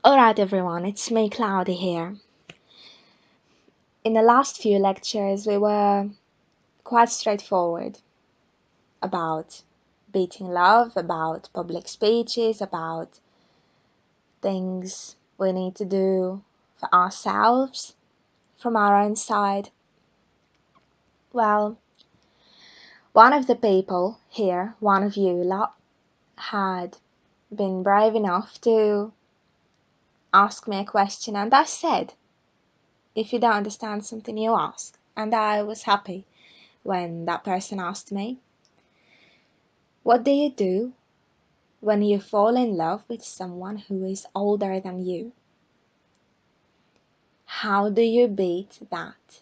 Alright everyone, it's me Cloudy here. In the last few lectures we were quite straightforward about beating love, about public speeches, about things we need to do for ourselves from our own side. Well, one of the people here, one of you lot, had been brave enough to ask me a question, and I said, if you don't understand something, you ask. And I was happy when that person asked me, what do you do when you fall in love with someone who is older than you? How do you beat that?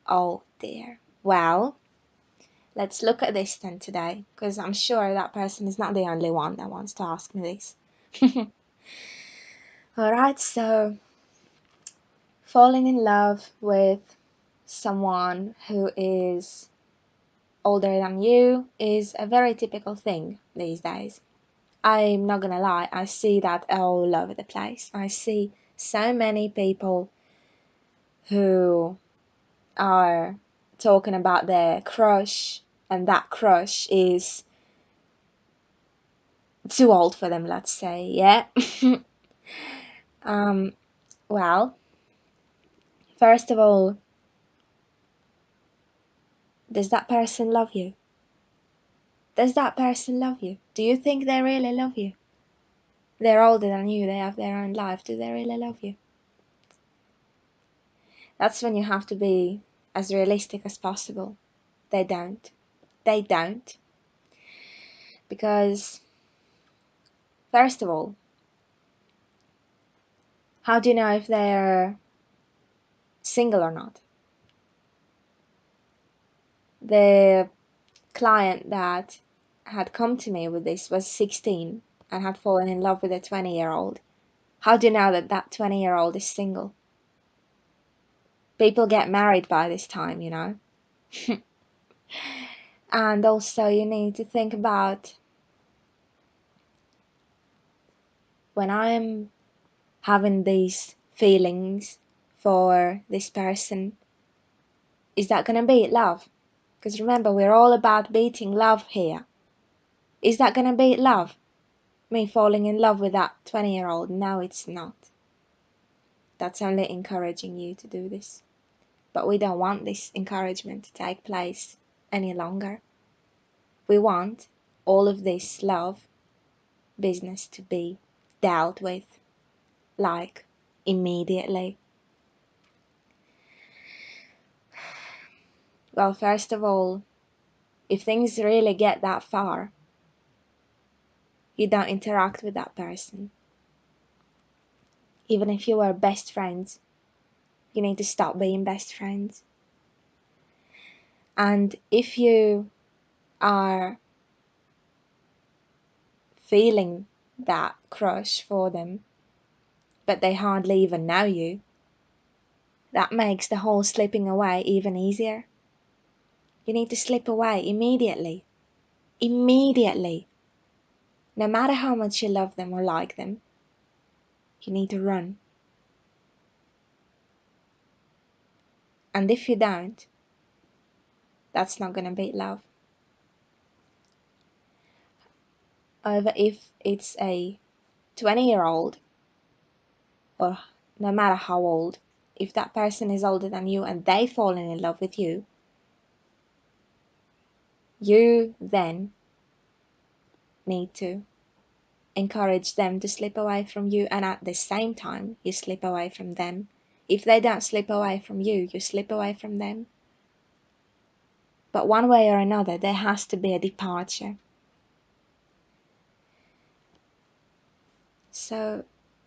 Oh dear. Well, let's look at this then today, because I'm sure that person is not the only one that wants to ask me this. Alright, so falling in love with someone who is older than you is a very typical thing these days. I'm not gonna lie, I see that all over the place. I see so many people who are talking about their crush, and that crush is too old for them, let's say, yeah? um, well, first of all, does that person love you? Does that person love you? Do you think they really love you? They're older than you, they have their own life. Do they really love you? That's when you have to be as realistic as possible. They don't. They don't. Because, first of all, how do you know if they're single or not? The client that had come to me with this was 16 and had fallen in love with a 20-year-old. How do you know that that 20-year-old is single? People get married by this time, you know. And also you need to think about, when I'm having these feelings for this person, is that gonna beat love? Because remember, we're all about beating love here. Is that gonna beat love? Me falling in love with that 20-year-old? No, it's not. That's only encouraging you to do this. But we don't want this encouragement to take place any longer. We want all of this love business to be dealt with, like, immediately. Well, first of all, if things really get that far, you don't interact with that person. Even if you were best friends, you need to stop being best friends. And if you are feeling that crush for them, but they hardly even know you, that makes the whole slipping away even easier. You need to slip away immediately. Immediately. No matter how much you love them or like them, you need to run. And if you don't, that's not gonna beat love. However, if it's a 20-year-old, or no matter how old, if that person is older than you and they've fallen in love with you, you then need to encourage them to slip away from you, and at the same time you slip away from them. If they don't slip away from you, you slip away from them. But one way or another, there has to be a departure. So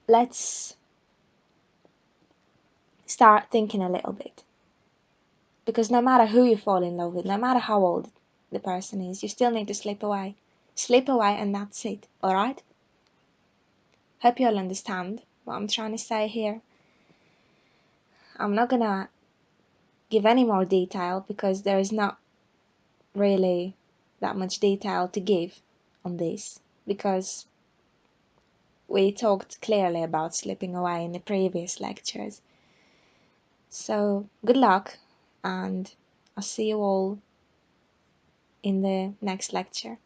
let's start thinking a little bit. Because no matter who you fall in love with, no matter how old the person is, you still need to slip away. Slip away and that's it, alright? Hope you'll understand what I'm trying to say here. I'm not gonna give any more detail because there is not really that much detail to give on this, because we talked clearly about slipping away in the previous lectures. So good luck, and I'll see you all in the next lecture.